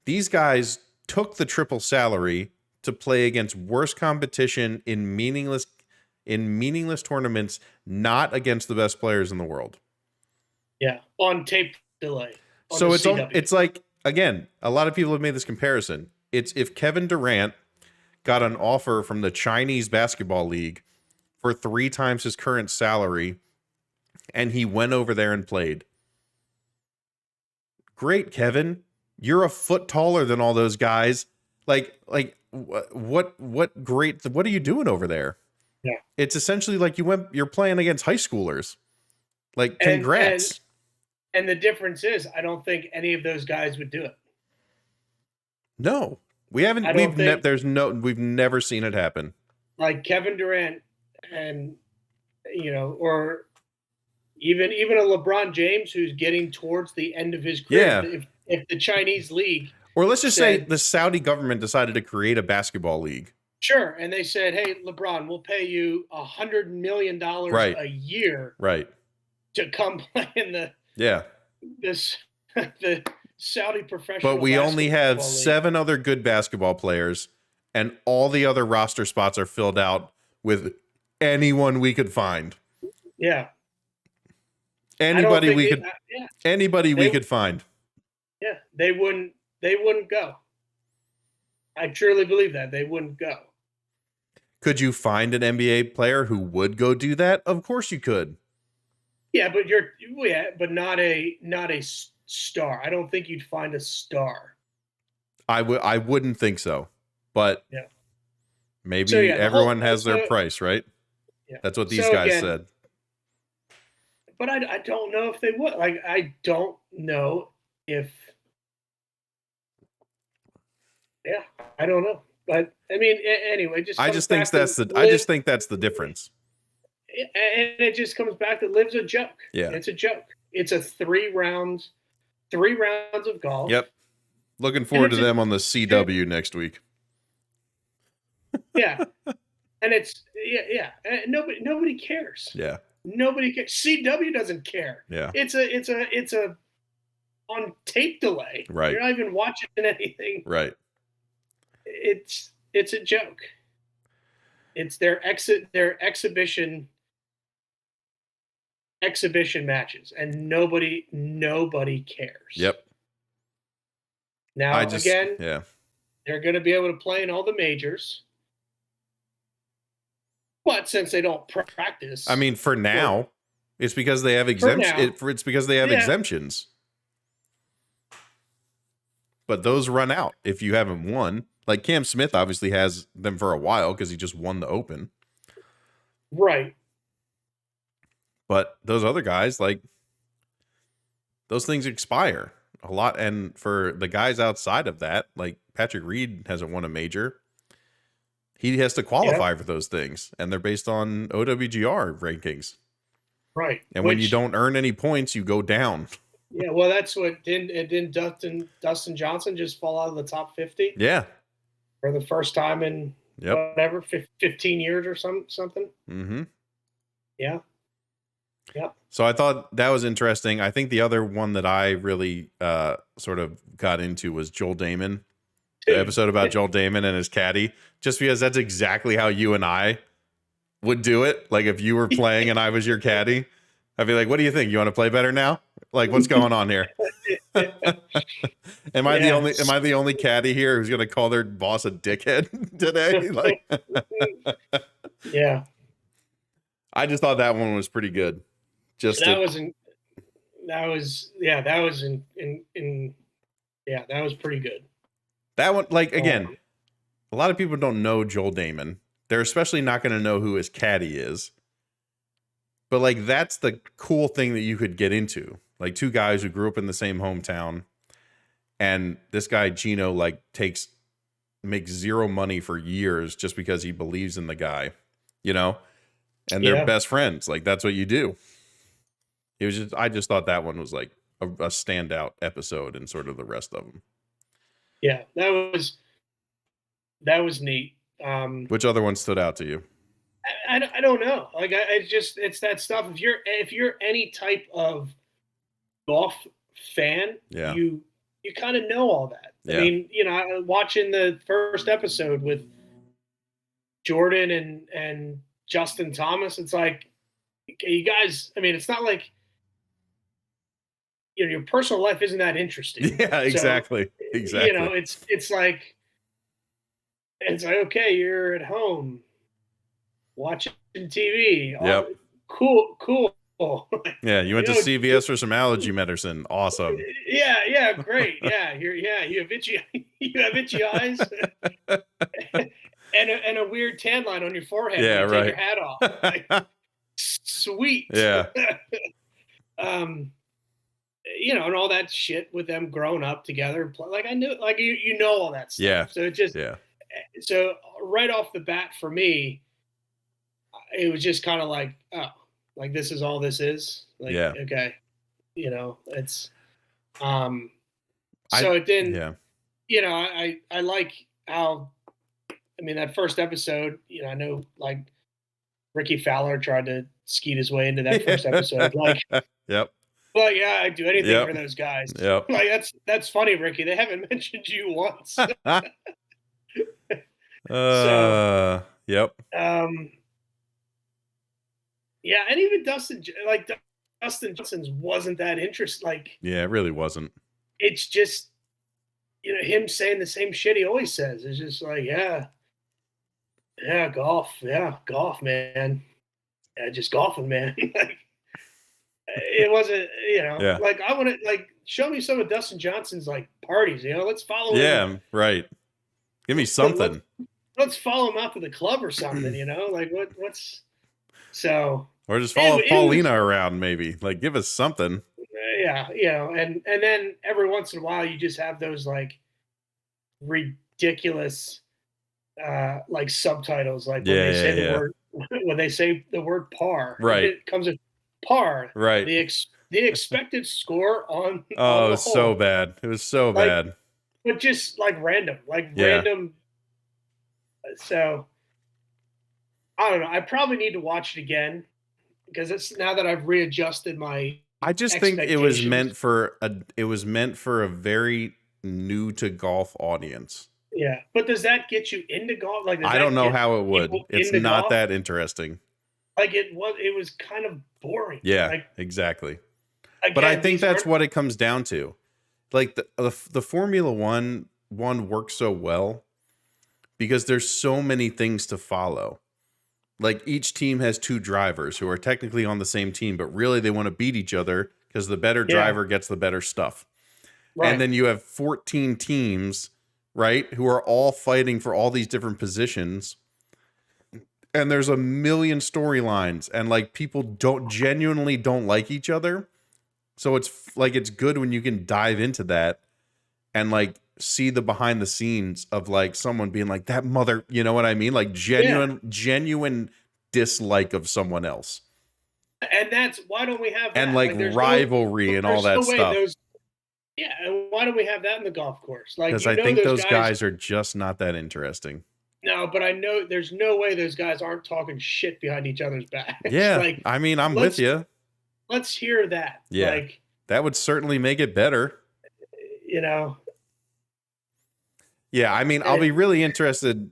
[SPEAKER 4] These guys took the triple salary to play against worse competition in meaningless tournaments, not against the best players in the world.
[SPEAKER 5] Yeah, on tape delay.
[SPEAKER 4] So it's like, again, a lot of people have made this comparison. It's if Kevin Durant got an offer from the Chinese basketball league for 3 times his current salary and he went over there and played. Great, Kevin. You're a foot taller than all those guys. Like what are you doing over there?
[SPEAKER 5] Yeah.
[SPEAKER 4] It's essentially like you're playing against high schoolers. Like, congrats.
[SPEAKER 5] And the difference is, I don't think any of those guys would do it.
[SPEAKER 4] No. We haven't. We've never seen it happen.
[SPEAKER 5] Like Kevin Durant, and or even a LeBron James who's getting towards the end of his career.
[SPEAKER 4] Yeah.
[SPEAKER 5] If the Chinese league,
[SPEAKER 4] or let's just say the Saudi government decided to create a basketball league.
[SPEAKER 5] Sure, and they said, "Hey, LeBron, we'll pay you $100 million a year,
[SPEAKER 4] right,
[SPEAKER 5] to come play in the the Saudi professional."
[SPEAKER 4] But we only have
[SPEAKER 5] league.
[SPEAKER 4] 7 other good basketball players, and all the other roster spots are filled out with anyone we could find.
[SPEAKER 5] Yeah,
[SPEAKER 4] anybody we could find.
[SPEAKER 5] Yeah, they wouldn't go. I truly believe that they wouldn't go.
[SPEAKER 4] Could you find an NBA player who would go do that? Of course you could.
[SPEAKER 5] Yeah, but not a star. I don't think you'd find a star.
[SPEAKER 4] I wouldn't think so. But maybe everyone has their price, right?
[SPEAKER 5] Yeah.
[SPEAKER 4] That's what these guys said.
[SPEAKER 5] But I don't know if they would. Like, I don't know if. Yeah, I don't know. But I mean, anyway,
[SPEAKER 4] I just think that's the difference.
[SPEAKER 5] And it just comes back to Liv's a joke.
[SPEAKER 4] Yeah,
[SPEAKER 5] it's a joke. It's a 3 rounds of golf.
[SPEAKER 4] Yep. Looking forward to them on the CW next week.
[SPEAKER 5] Yeah, and it's nobody cares.
[SPEAKER 4] Yeah,
[SPEAKER 5] nobody cares. CW doesn't care.
[SPEAKER 4] Yeah,
[SPEAKER 5] it's a on tape delay.
[SPEAKER 4] Right,
[SPEAKER 5] you're not even watching anything.
[SPEAKER 4] Right.
[SPEAKER 5] It's a joke. It's their exhibition matches, and nobody cares.
[SPEAKER 4] Yep.
[SPEAKER 5] Now they're going to be able to play in all the majors, but since they don't practice,
[SPEAKER 4] I mean, for now, it's because they have exemptions. It's because they have exemptions. But those run out if you haven't won. Like, Cam Smith obviously has them for a while because he just won the Open.
[SPEAKER 5] Right.
[SPEAKER 4] But those other guys, like, those things expire a lot. And for the guys outside of that, like Patrick Reed hasn't won a major. He has to qualify for those things. And they're based on OWGR rankings.
[SPEAKER 5] Right.
[SPEAKER 4] And when you don't earn any points, you go down.
[SPEAKER 5] Yeah, well, that's what didn't Dustin Johnson just fall out of the top 50
[SPEAKER 4] Yeah.
[SPEAKER 5] for the first time in
[SPEAKER 4] Yep.
[SPEAKER 5] whatever 15 years or something.
[SPEAKER 4] Mm-hmm.
[SPEAKER 5] Yeah. Yep.
[SPEAKER 4] So I thought that was interesting. I think the other one that I really sort of got into was Joel Damon, the episode about Joel Damon and his caddy, just because that's exactly how you and I would do it. Like if you were playing and I was your caddy, I'd be like, what do you think? You want to play better now? Like what's going on here? Am I the only caddy here who's gonna call their boss a dickhead today? Like
[SPEAKER 5] Yeah.
[SPEAKER 4] I just thought that one was pretty good.
[SPEAKER 5] That was pretty good.
[SPEAKER 4] That one, like again, a lot of people don't know Joel Damon. They're especially not going to know who his caddy is. But like that's the cool thing that you could get into. Like two guys who grew up in the same hometown, and this guy Gino like makes zero money for years just because he believes in the guy, you know, and they're best friends. Like that's what you do. I just thought that one was like a standout episode and sort of the rest of them.
[SPEAKER 5] Yeah, that was neat.
[SPEAKER 4] Which other one stood out to you?
[SPEAKER 5] I don't know. Like it's that stuff. If you're any type of golf fan, you kind of know all that.
[SPEAKER 4] Yeah.
[SPEAKER 5] I mean, watching the first episode with Jordan and Justin Thomas, it's like, you guys. I mean, it's not like your personal life isn't that interesting.
[SPEAKER 4] Yeah, exactly.
[SPEAKER 5] So,
[SPEAKER 4] exactly.
[SPEAKER 5] It's like okay, you're at home watching TV.
[SPEAKER 4] Yep.
[SPEAKER 5] Cool.
[SPEAKER 4] Yeah, you went to CVS for some allergy medicine. Awesome.
[SPEAKER 5] Yeah, great. Yeah, you have itchy eyes, and a weird tan line on your forehead.
[SPEAKER 4] Yeah,
[SPEAKER 5] when you
[SPEAKER 4] right.
[SPEAKER 5] Take your hat off. Like, sweet.
[SPEAKER 4] Yeah.
[SPEAKER 5] And all that shit with them growing up together. Like I knew, like you know all that stuff.
[SPEAKER 4] Yeah.
[SPEAKER 5] So it just So right off the bat for me, it was just kind of like, oh, like this is all this is. Like, okay, it's so it didn't.
[SPEAKER 4] Yeah.
[SPEAKER 5] I like how, I mean, that first episode. I know like Ricky Fowler tried to skeet his way into that first episode. Like,
[SPEAKER 4] yep.
[SPEAKER 5] Well, yeah, I'd do anything for those guys.
[SPEAKER 4] Yep.
[SPEAKER 5] Like that's funny, Ricky. They haven't mentioned you once.
[SPEAKER 4] Yep.
[SPEAKER 5] Yeah, and even Dustin Johnson's wasn't that interesting. Like,
[SPEAKER 4] yeah, it really wasn't.
[SPEAKER 5] It's just, him saying the same shit he always says. It's just like, golf, man. Yeah, just golfing, man. Like, it wasn't, like I want to show me some of Dustin Johnson's like parties. Let's follow him.
[SPEAKER 4] Yeah, right. Give me something.
[SPEAKER 5] Let's follow him out to the club or something. Like what's so.
[SPEAKER 4] Or just follow Paulina around, maybe. Like, give us something.
[SPEAKER 5] Yeah, and then every once in a while you just have those like ridiculous like subtitles, like when they say the word par.
[SPEAKER 4] Right.
[SPEAKER 5] It comes with par.
[SPEAKER 4] Right.
[SPEAKER 5] The expected score on.
[SPEAKER 4] Oh, it was so bad. It was so bad.
[SPEAKER 5] But just like random. Random. So I don't know. I probably need to watch it again because it's now that I've readjusted my.
[SPEAKER 4] I just think it was meant for a very new to golf audience.
[SPEAKER 5] Yeah, but does that get you into golf? Like,
[SPEAKER 4] I don't know how it would. It's not golf? That interesting.
[SPEAKER 5] Like it was kind of boring.
[SPEAKER 4] Yeah, exactly. Again, but I think that's what it comes down to. Like the Formula One works so well because there's so many things to follow. Like each team has two drivers who are technically on the same team, but really they want to beat each other because the better driver gets the better stuff. Right. And then you have 14 teams, right, who are all fighting for all these different positions. And there's a million storylines and like people genuinely don't like each other. So it's like it's good when you can dive into that and like see the behind the scenes of like someone being like that mother, you know what I mean? Like genuine dislike of someone else.
[SPEAKER 5] And that's why don't we have that?
[SPEAKER 4] And like
[SPEAKER 5] there's
[SPEAKER 4] rivalry and all
[SPEAKER 5] there's
[SPEAKER 4] that
[SPEAKER 5] no way
[SPEAKER 4] stuff.
[SPEAKER 5] yeah, and why don't we have that in the golf course? Like,
[SPEAKER 4] Because
[SPEAKER 5] you
[SPEAKER 4] I
[SPEAKER 5] know,
[SPEAKER 4] think
[SPEAKER 5] those
[SPEAKER 4] those guys are just not that interesting.
[SPEAKER 5] no, but I know there's no way those guys aren't talking shit behind each other's backs.
[SPEAKER 4] Yeah.
[SPEAKER 5] Like,
[SPEAKER 4] I mean, I'm with
[SPEAKER 5] let's
[SPEAKER 4] you.
[SPEAKER 5] let's hear that.
[SPEAKER 4] Yeah.
[SPEAKER 5] Like,
[SPEAKER 4] That would certainly make it better.
[SPEAKER 5] you know,
[SPEAKER 4] Yeah. I mean, I'll be really interested.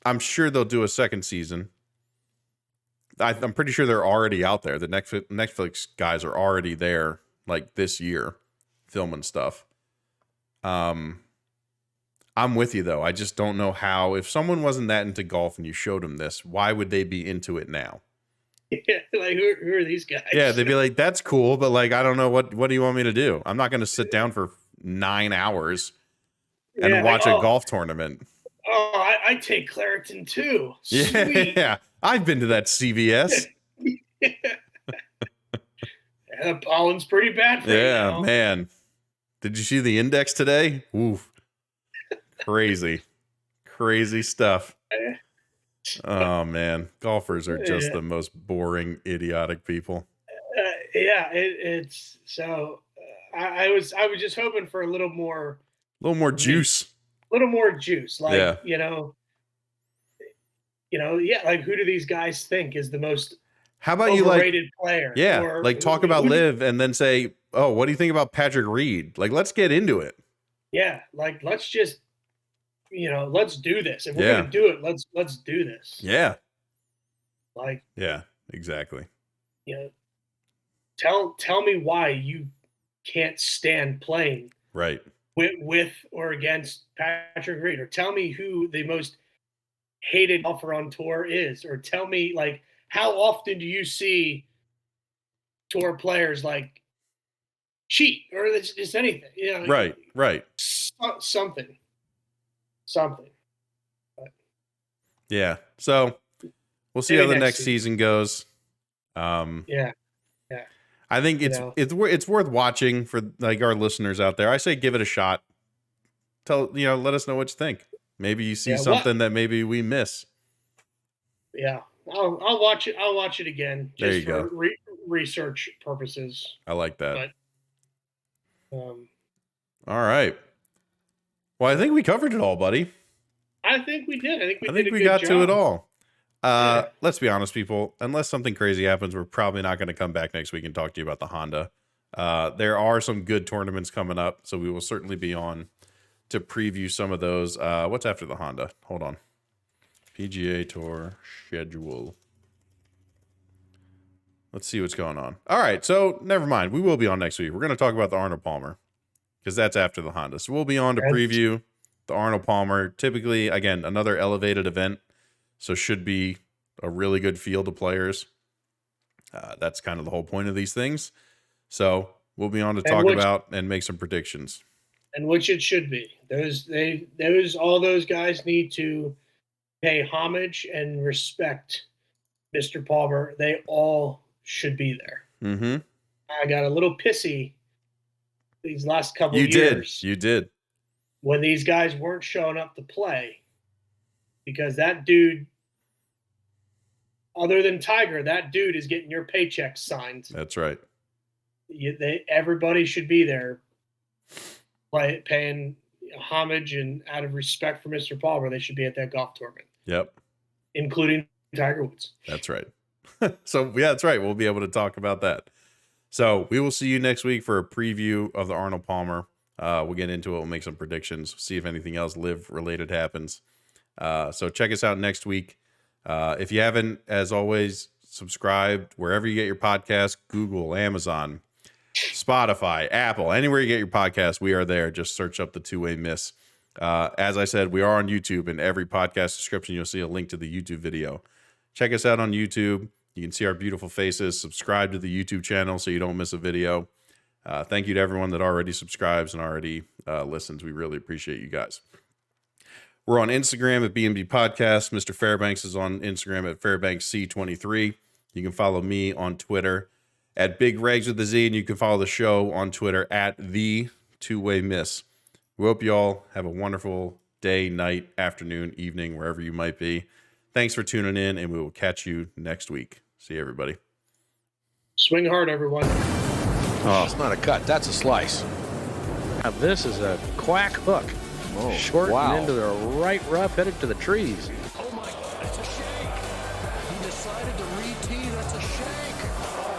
[SPEAKER 4] I'm sure they'll do a second season. I'm pretty sure they're already out there. The Netflix guys are already there, like this year, filming stuff. I'm with you though. I just don't know how. If someone wasn't that into golf and you showed them this, why would they be into it now?
[SPEAKER 5] like who are these guys?
[SPEAKER 4] Yeah, they'd be like, "That's cool, but like, I don't know what do you want me to do? I'm not going to sit down for 9 hours and
[SPEAKER 5] Yeah,
[SPEAKER 4] watch
[SPEAKER 5] like,
[SPEAKER 4] a golf tournament."
[SPEAKER 5] Oh, I take Claritin too.
[SPEAKER 4] Yeah,
[SPEAKER 5] Sweet.
[SPEAKER 4] yeah. I've been to that CVS.
[SPEAKER 5] Yeah, the pollen's pretty bad for you
[SPEAKER 4] Yeah,
[SPEAKER 5] now.
[SPEAKER 4] man. Did you see the index today? Oof. Crazy. Crazy stuff. Oh man, golfers are just the most boring, idiotic people.
[SPEAKER 5] Yeah, it's so. I was just hoping for a little more
[SPEAKER 4] Juice.
[SPEAKER 5] Like,
[SPEAKER 4] Yeah.
[SPEAKER 5] Yeah, like, who do these guys think is the most
[SPEAKER 4] How about you like,
[SPEAKER 5] overrated player?
[SPEAKER 4] yeah,
[SPEAKER 5] Or
[SPEAKER 4] like talk about Liv and then say, "Oh, what do you think about Patrick Reed?" Like, let's get into it.
[SPEAKER 5] Yeah, like, let's just, let's do this. If we're
[SPEAKER 4] Yeah.
[SPEAKER 5] gonna do it, let's do this.
[SPEAKER 4] Yeah.
[SPEAKER 5] Like,
[SPEAKER 4] Yeah, exactly.
[SPEAKER 5] tell me why you can't stand playing
[SPEAKER 4] Right.
[SPEAKER 5] with or against Patrick Reed, or tell me who the most hated golfer on tour is, or tell me, like, how often do you see tour players like cheat or it's just anything,
[SPEAKER 4] Right. Right.
[SPEAKER 5] something.
[SPEAKER 4] Yeah. So we'll see
[SPEAKER 5] Maybe
[SPEAKER 4] how the
[SPEAKER 5] next
[SPEAKER 4] next season goes.
[SPEAKER 5] Yeah,
[SPEAKER 4] I think it's worth watching for like our listeners out there. I say give it a shot. Let us know what you think. Maybe you see something that maybe we miss.
[SPEAKER 5] Yeah, I'll watch it. I'll watch it again
[SPEAKER 4] There
[SPEAKER 5] just
[SPEAKER 4] you
[SPEAKER 5] for
[SPEAKER 4] go.
[SPEAKER 5] research purposes.
[SPEAKER 4] I like that.
[SPEAKER 5] But
[SPEAKER 4] All right. Well, I think we covered it all, buddy.
[SPEAKER 5] I think we did.
[SPEAKER 4] I think we got to it all. Let's be honest, people. Unless something crazy happens, we're probably not going to come back next week and talk to you about the Honda. There are some good tournaments coming up, so we will certainly be on to preview some of those. What's after the Honda? Hold on. PGA Tour schedule. Let's see what's going on. All right, so never mind. We will be on next week. We're going to talk about the Arnold Palmer because that's after the Honda. So we'll be on to preview the Arnold Palmer. Typically, again, another elevated event, so should be a really good field of players. That's kind of the whole point of these things. So we'll be on to talk about and make some predictions.
[SPEAKER 5] And which it should be. All those guys need to pay homage and respect Mr. Palmer. They all should be there.
[SPEAKER 4] Mm-hmm.
[SPEAKER 5] I got a little pissy these last couple of years.
[SPEAKER 4] You did.
[SPEAKER 5] When these guys weren't showing up to play. Because that dude, other than Tiger, that dude is getting your paychecks signed.
[SPEAKER 4] That's right.
[SPEAKER 5] Everybody should be there paying homage, and out of respect for Mr. Palmer, they should be at that golf tournament.
[SPEAKER 4] Yep.
[SPEAKER 5] Including Tiger Woods.
[SPEAKER 4] That's right. So, yeah, that's right. We'll be able to talk about that. So, we will see you next week for a preview of the Arnold Palmer. We'll get into it. We'll make some predictions, see if anything else live-related happens. So, check us out next week. If you haven't, as always, subscribed wherever you get your podcast, Google, Amazon, Spotify, Apple, anywhere you get your podcast, we are there. Just search up the Two-Way Miss. As I said, we are on YouTube. In every podcast description, you'll see a link to the YouTube video. Check us out on YouTube. You can see our beautiful faces. Subscribe to the YouTube channel so you don't miss a video. Thank you to everyone that already subscribes and already listens. We really appreciate you guys. We're on Instagram at BNB Podcast. Mr. Fairbanks is on Instagram at FairbanksC23. You can follow me on Twitter at Big Regz with the Z, and you can follow the show on Twitter at The Two-Way Miss. We hope you all have a wonderful day, night, afternoon, evening, wherever you might be. Thanks for tuning in, and we will catch you next week. See you, everybody.
[SPEAKER 5] Swing hard, everyone.
[SPEAKER 1] Oh, it's not a cut. That's a slice.
[SPEAKER 2] Now this is a quack hook.
[SPEAKER 1] Oh,
[SPEAKER 2] Short
[SPEAKER 1] wow.
[SPEAKER 2] and into the right rough, headed to the trees.
[SPEAKER 3] Oh my God, it's a shake. He decided to re-tee. That's a shake.